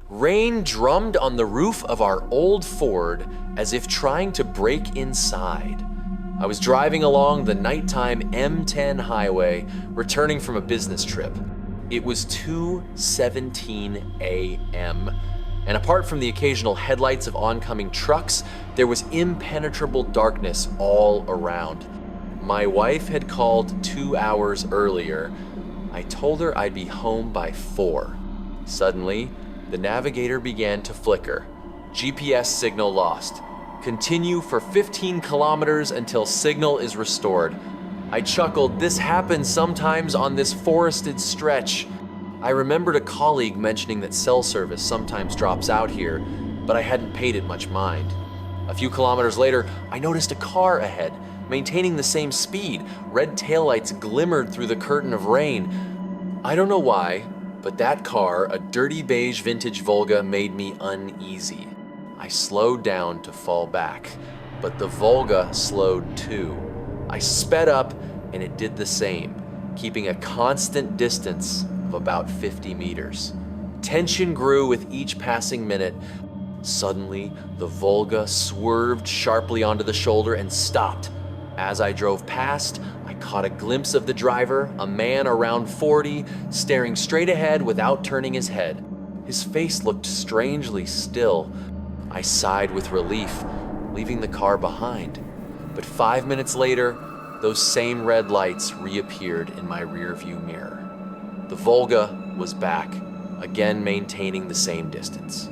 Rain drummed on the roof of our old Ford as if trying to break inside. I was driving along the nighttime M10 highway, returning from a business trip. It was 2:17 a.m., and apart from the occasional headlights of oncoming trucks, there was impenetrable darkness all around. My wife had called 2 hours earlier. I told her I'd be home by 4. Suddenly, the navigator began to flicker. GPS signal lost. Continue for 15 kilometers until signal is restored. I chuckled. This happens sometimes on this forested stretch. I remembered a colleague mentioning that cell service sometimes drops out here, but I hadn't paid it much mind. A few kilometers later, I noticed a car ahead, maintaining the same speed. Red taillights glimmered through the curtain of rain. I don't know why, but that car, a dirty beige vintage Volga, made me uneasy. I slowed down to fall back, but the Volga slowed too. I sped up and it did the same, keeping a constant distance of about 50 meters. Tension grew with each passing minute. Suddenly, the Volga swerved sharply onto the shoulder and stopped. As I drove past, I caught a glimpse of the driver, a man around 40, staring straight ahead without turning his head. His face looked strangely still. I sighed with relief, leaving the car behind. But 5 minutes later, those same red lights reappeared in my rearview mirror. The Volga was back, again maintaining the same distance.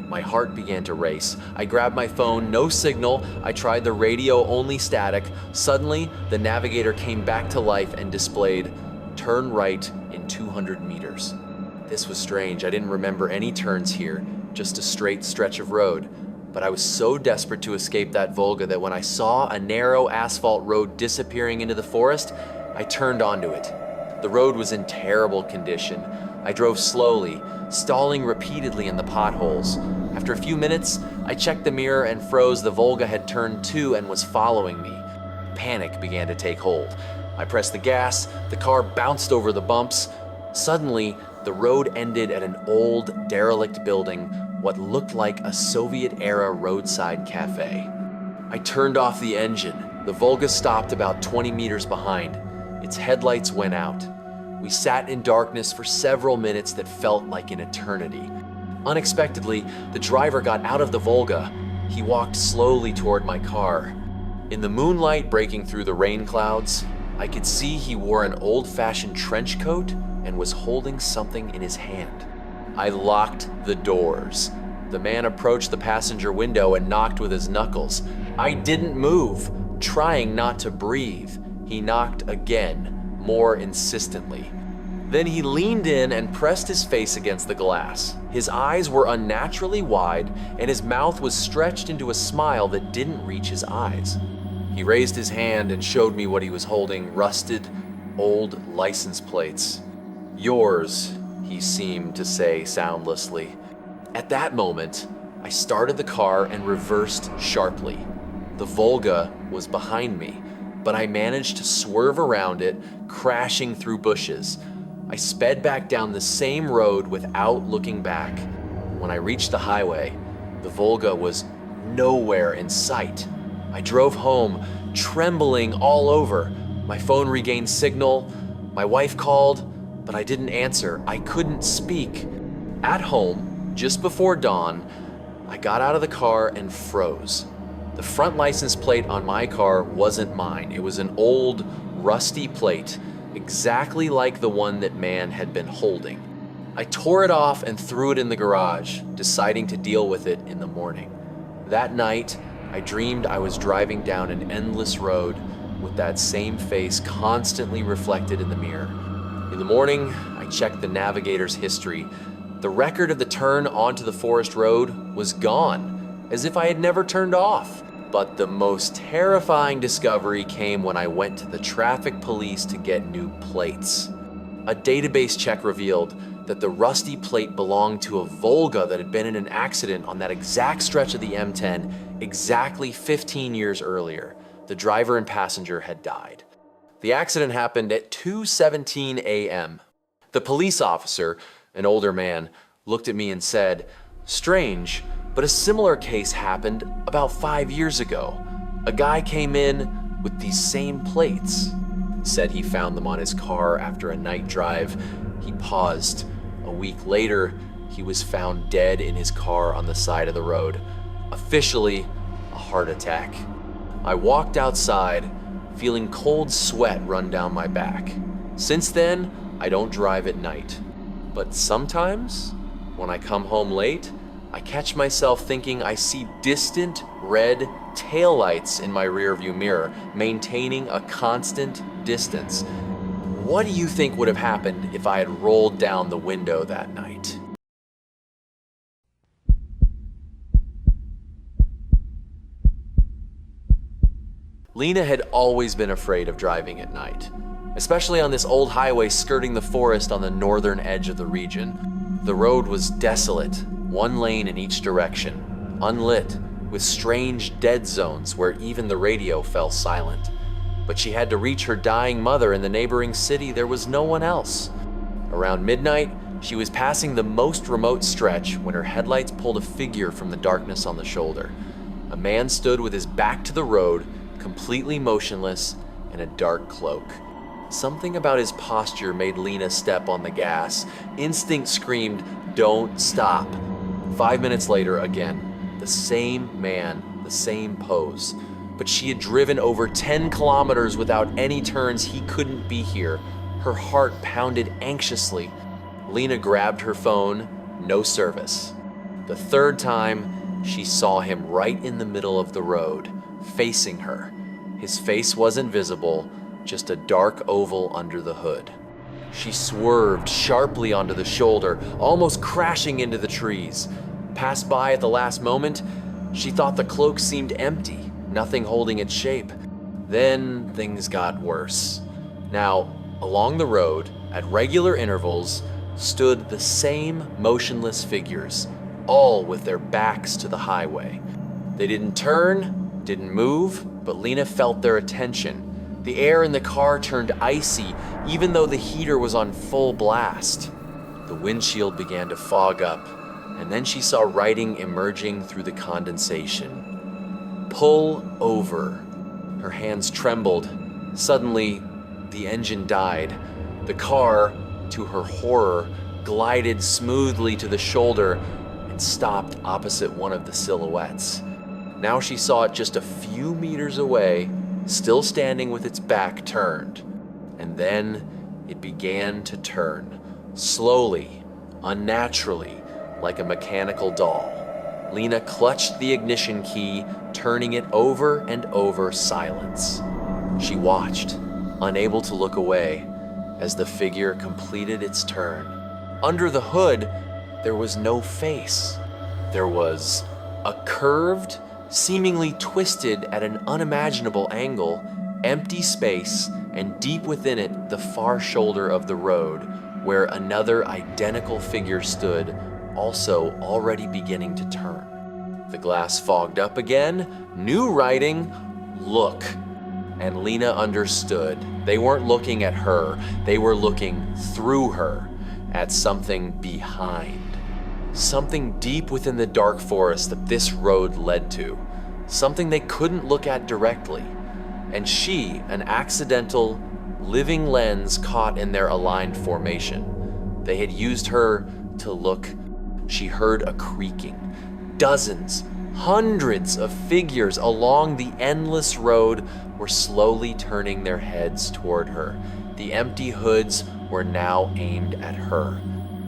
My heart began to race. I grabbed my phone, no signal. I tried the radio, only static. Suddenly, the navigator came back to life and displayed, "Turn right in 200 meters." This was strange. I didn't remember any turns here, just a straight stretch of road. But I was so desperate to escape that Volga that when I saw a narrow asphalt road disappearing into the forest, I turned onto it. The road was in terrible condition. I drove slowly, stalling repeatedly in the potholes. After a few minutes, I checked the mirror and froze. The Volga had turned too and was following me. Panic began to take hold. I pressed the gas, the car bounced over the bumps. Suddenly, the road ended at an old, derelict building, what looked like a Soviet-era roadside cafe. I turned off the engine. The Volga stopped about 20 meters behind. Its headlights went out. We sat in darkness for several minutes that felt like an eternity. Unexpectedly, the driver got out of the Volga. He walked slowly toward my car. In the moonlight breaking through the rain clouds, I could see he wore an old-fashioned trench coat and was holding something in his hand. I locked the doors. The man approached the passenger window and knocked with his knuckles. I didn't move, trying not to breathe. He knocked again, more insistently. Then he leaned in and pressed his face against the glass. His eyes were unnaturally wide, and his mouth was stretched into a smile that didn't reach his eyes. He raised his hand and showed me what he was holding, rusted, old license plates. "Yours," he seemed to say soundlessly. At that moment, I started the car and reversed sharply. The Volga was behind me, but I managed to swerve around it, crashing through bushes. I sped back down the same road without looking back. When I reached the highway, the Volga was nowhere in sight. I drove home, trembling all over. My phone regained signal. My wife called, but I didn't answer. I couldn't speak. At home, just before dawn, I got out of the car and froze. The front license plate on my car wasn't mine. It was an old, rusty plate, exactly like the one that man had been holding. I tore it off and threw it in the garage, deciding to deal with it in the morning. That night, I dreamed I was driving down an endless road with that same face constantly reflected in the mirror. In the morning, I checked the navigator's history. The record of the turn onto the forest road was gone, as if I had never turned off. But the most terrifying discovery came when I went to the traffic police to get new plates. A database check revealed that the rusty plate belonged to a Volga that had been in an accident on that exact stretch of the M10 exactly 15 years earlier. The driver and passenger had died. The accident happened at 2:17 a.m. The police officer, an older man, looked at me and said, Strange, but a similar case happened about 5 years ago. A guy came in with these same plates. Said he found them on his car after a night drive. He paused. A week later, he was found dead in his car on the side of the road. Officially, a heart attack. I walked outside, feeling cold sweat run down my back. Since then, I don't drive at night. But sometimes, when I come home late, I catch myself thinking I see distant red taillights in my rearview mirror, maintaining a constant distance. What do you think would have happened if I had rolled down the window that night? Lena had always been afraid of driving at night, especially on this old highway skirting the forest on the northern edge of the region. The road was desolate, one lane in each direction, unlit, with strange dead zones where even the radio fell silent. But she had to reach her dying mother in the neighboring city. There was no one else. Around midnight, she was passing the most remote stretch when her headlights pulled a figure from the darkness on the shoulder. A man stood with his back to the road, completely motionless, in a dark cloak. Something about his posture made Lena step on the gas. Instinct screamed, "Don't stop." 5 minutes later, again, the same man, the same pose. But she had driven over 10 kilometers without any turns. He couldn't be here. Her heart pounded anxiously. Lena grabbed her phone, no service. The third time, she saw him right in the middle of the road, facing her. His face wasn't visible, just a dark oval under the hood. She swerved sharply onto the shoulder, almost crashing into the trees. Passed by at the last moment, she thought the cloak seemed empty, nothing holding its shape. Then things got worse. Now, along the road, at regular intervals, stood the same motionless figures, all with their backs to the highway. They didn't turn, didn't move, but Lena felt their attention. The air in the car turned icy, even though the heater was on full blast. The windshield began to fog up, and then she saw writing emerging through the condensation. "Pull over." Her hands trembled. Suddenly, the engine died. The car, to her horror, glided smoothly to the shoulder and stopped opposite one of the silhouettes. Now she saw it just a few meters away, still standing with its back turned. And then it began to turn, slowly, unnaturally, like a mechanical doll. Lena clutched the ignition key, turning it over and over. Silence. She watched, unable to look away, as the figure completed its turn. Under the hood, there was no face. There was a curved, seemingly twisted at an unimaginable angle, empty space, and deep within it, the far shoulder of the road, where another identical figure stood, also already beginning to turn. The glass fogged up again, new writing, "Look." And Lena understood. They weren't looking at her, they were looking through her, at something behind. Something deep within the dark forest that this road led to. Something they couldn't look at directly. And she, an accidental, living lens caught in their aligned formation. They had used her to look. She heard a creaking. Dozens, hundreds of figures along the endless road were slowly turning their heads toward her. The empty hoods were now aimed at her.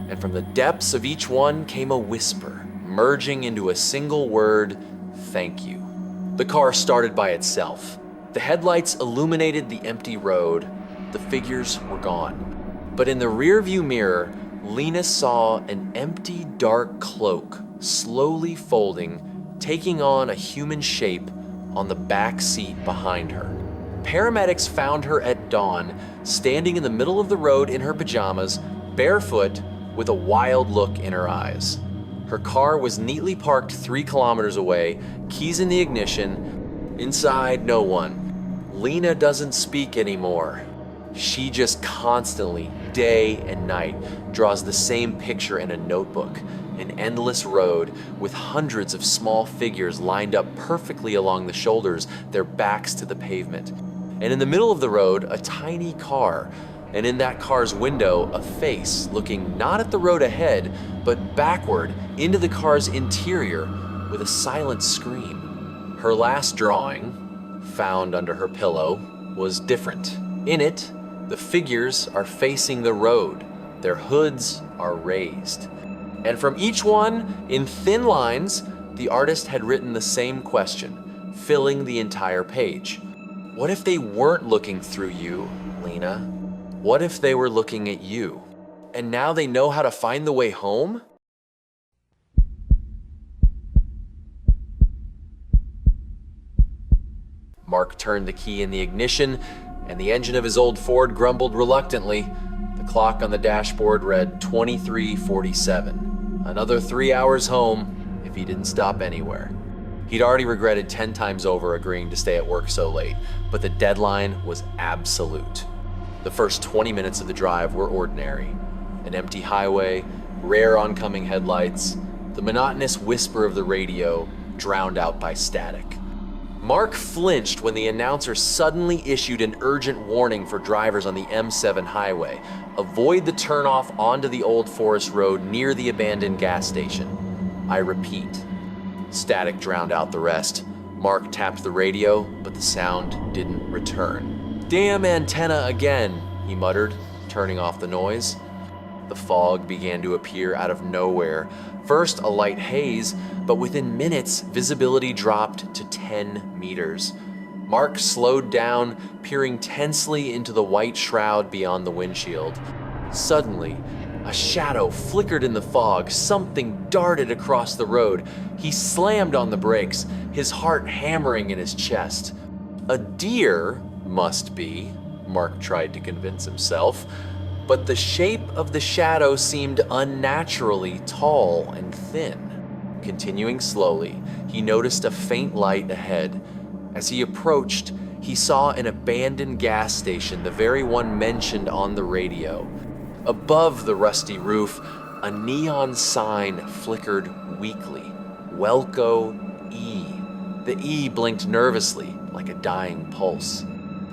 And from the depths of each one came a whisper, merging into a single word, "Thank you." The car started by itself. The headlights illuminated the empty road. The figures were gone. But in the rearview mirror, Lena saw an empty, dark cloak slowly folding, taking on a human shape on the back seat behind her. Paramedics found her at dawn, standing in the middle of the road in her pajamas, barefoot, with a wild look in her eyes. Her car was neatly parked 3 kilometers away, keys in the ignition. Inside, no one. Lena doesn't speak anymore. She just constantly, day and night, draws the same picture in a notebook. An endless road with hundreds of small figures lined up perfectly along the shoulders, their backs to the pavement. And in the middle of the road, a tiny car. And in that car's window, a face looking not at the road ahead, but backward into the car's interior with a silent scream. Her last drawing, found under her pillow, was different. In it, the figures are facing the road. Their hoods are raised. And from each one, in thin lines, the artist had written the same question, filling the entire page. What if they weren't looking through you, Lena? What if they were looking at you? And now they know how to find the way home? Mark turned the key in the ignition, and the engine of his old Ford grumbled reluctantly. The clock on the dashboard read 23:47. Another 3 hours home if he didn't stop anywhere. He'd already regretted 10 times over agreeing to stay at work so late, but the deadline was absolute. The first 20 minutes of the drive were ordinary. An empty highway, rare oncoming headlights, the monotonous whisper of the radio drowned out by static. Mark flinched when the announcer suddenly issued an urgent warning for drivers on the M7 highway. Avoid the turnoff onto the Old Forest Road near the abandoned gas station. I repeat. Static drowned out the rest. Mark tapped the radio, but the sound didn't return. Damn antenna again, he muttered, turning off the noise. The fog began to appear out of nowhere. First a light haze, but within minutes, visibility dropped to 10 meters. Mark slowed down, peering tensely into the white shroud beyond the windshield. Suddenly, a shadow flickered in the fog. Something darted across the road. He slammed on the brakes, his heart hammering in his chest. A deer, must be, Mark tried to convince himself. But the shape of the shadow seemed unnaturally tall and thin. Continuing slowly, he noticed a faint light ahead. As he approached, he saw an abandoned gas station, the very one mentioned on the radio. Above the rusty roof, a neon sign flickered weakly. Welco E. The E blinked nervously, like a dying pulse.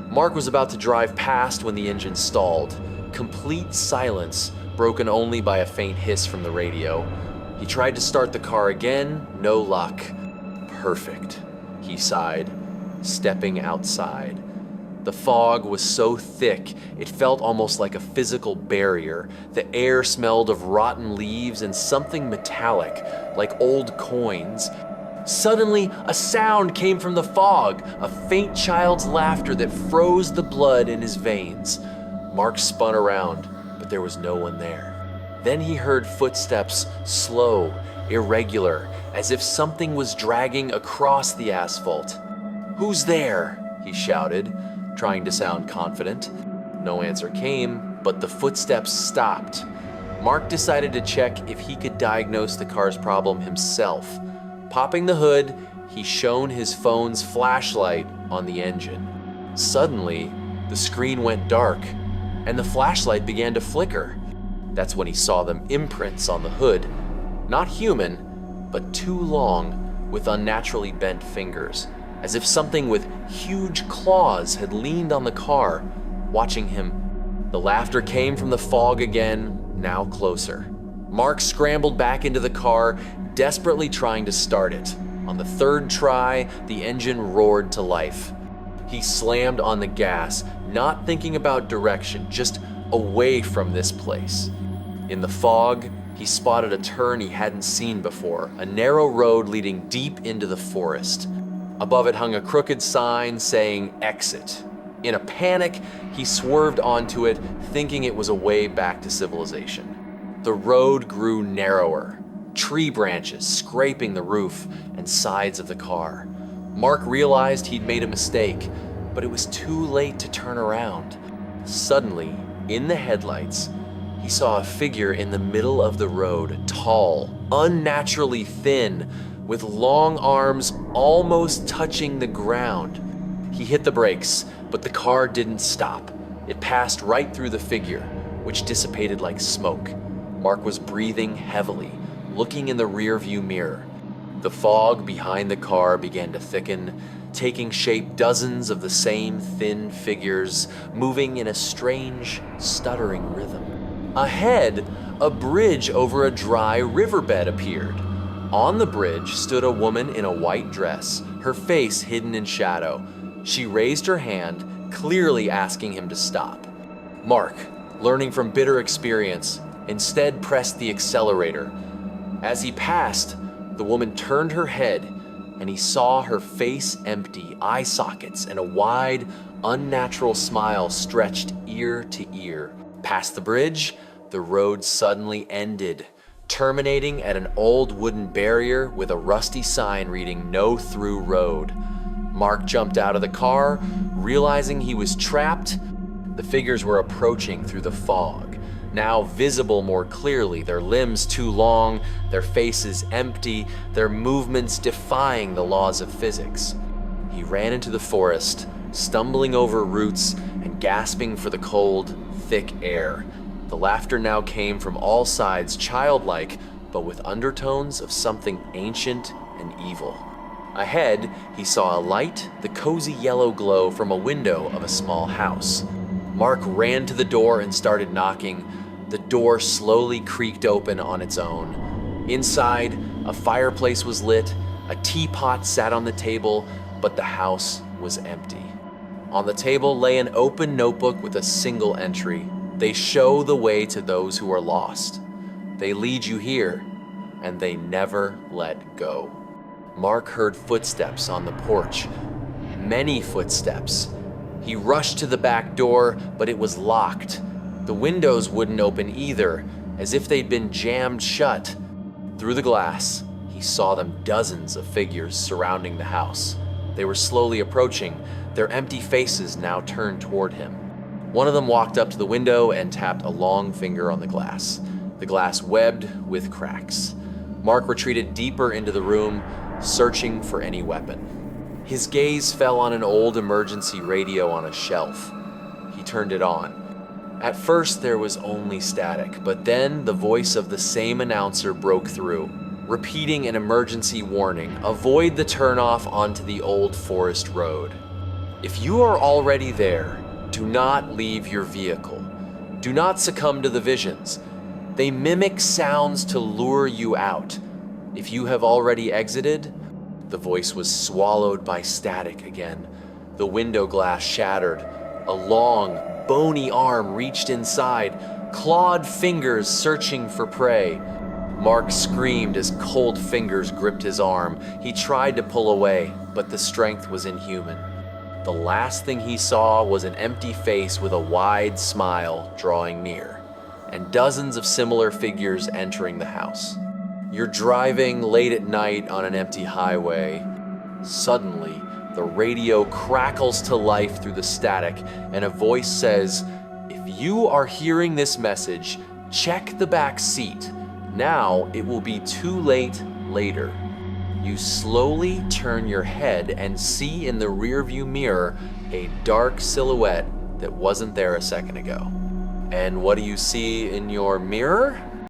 Mark was about to drive past when the engine stalled. Complete silence, broken only by a faint hiss from the radio. He tried to start the car again, no luck. Perfect, he sighed, stepping outside. The fog was so thick, it felt almost like a physical barrier. The air smelled of rotten leaves and something metallic, like old coins. Suddenly, a sound came from the fog, a faint child's laughter that froze the blood in his veins. Mark spun around, but there was no one there. Then he heard footsteps, slow, irregular, as if something was dragging across the asphalt. "Who's there?" he shouted, trying to sound confident. No answer came, but the footsteps stopped. Mark decided to check if he could diagnose the car's problem himself. Popping the hood, he shone his phone's flashlight on the engine. Suddenly, the screen went dark, and the flashlight began to flicker. That's when he saw them imprints on the hood. Not human, but too long, with unnaturally bent fingers, as if something with huge claws had leaned on the car, watching him. The laughter came from the fog again, now closer. Mark scrambled back into the car, desperately trying to start it. On the third try, the engine roared to life. He slammed on the gas, not thinking about direction, just away from this place. In the fog, he spotted a turn he hadn't seen before, a narrow road leading deep into the forest. Above it hung a crooked sign saying exit. In a panic, he swerved onto it, thinking it was a way back to civilization. The road grew narrower, tree branches scraping the roof and sides of the car. Mark realized he'd made a mistake, but it was too late to turn around. Suddenly, in the headlights, he saw a figure in the middle of the road, tall, unnaturally thin, with long arms almost touching the ground. He hit the brakes, but the car didn't stop. It passed right through the figure, which dissipated like smoke. Mark was breathing heavily, looking in the rearview mirror. The fog behind the car began to thicken, taking shape dozens of the same thin figures, moving in a strange, stuttering rhythm. Ahead, a bridge over a dry riverbed appeared. On the bridge stood a woman in a white dress, her face hidden in shadow. She raised her hand, clearly asking him to stop. Mark, learning from bitter experience, instead pressed the accelerator. As he passed, the woman turned her head, and he saw her face empty, eye sockets, and a wide, unnatural smile stretched ear to ear. Past the bridge, the road suddenly ended, terminating at an old wooden barrier with a rusty sign reading "No Through Road." Mark jumped out of the car, realizing he was trapped. The figures were approaching through the fog, now visible more clearly, their limbs too long, their faces empty, their movements defying the laws of physics. He ran into the forest, stumbling over roots and gasping for the cold, thick air. The laughter now came from all sides, childlike, but with undertones of something ancient and evil. Ahead, he saw a light, the cozy yellow glow from a window of a small house. Mark ran to the door and started knocking. The door slowly creaked open on its own. Inside, a fireplace was lit, a teapot sat on the table, but the house was empty. On the table lay an open notebook with a single entry. They show the way to those who are lost. They lead you here, and they never let go. Mark heard footsteps on the porch, many footsteps. He rushed to the back door, but it was locked. The windows wouldn't open either, as if they'd been jammed shut. Through the glass, he saw them dozens of figures surrounding the house. They were slowly approaching, their empty faces now turned toward him. One of them walked up to the window and tapped a long finger on the glass. The glass webbed with cracks. Mark retreated deeper into the room, searching for any weapon. His gaze fell on an old emergency radio on a shelf. He turned it on. At first, there was only static, but then the voice of the same announcer broke through, repeating an emergency warning: avoid the turnoff onto the old forest road. If you are already there, do not leave your vehicle. Do not succumb to the visions. They mimic sounds to lure you out. If you have already exited, the voice was swallowed by static again. The window glass shattered. A long, bony arm reached inside, clawed fingers searching for prey. Mark screamed as cold fingers gripped his arm. He tried to pull away, but the strength was inhuman. The last thing he saw was an empty face with a wide smile drawing near, and dozens of similar figures entering the house. You're driving late at night on an empty highway. Suddenly, the radio crackles to life through the static, and a voice says, "If you are hearing this message, check the back seat. Now it will be too late later." You slowly turn your head and see in the rearview mirror a dark silhouette that wasn't there a second ago. And what do you see in your mirror?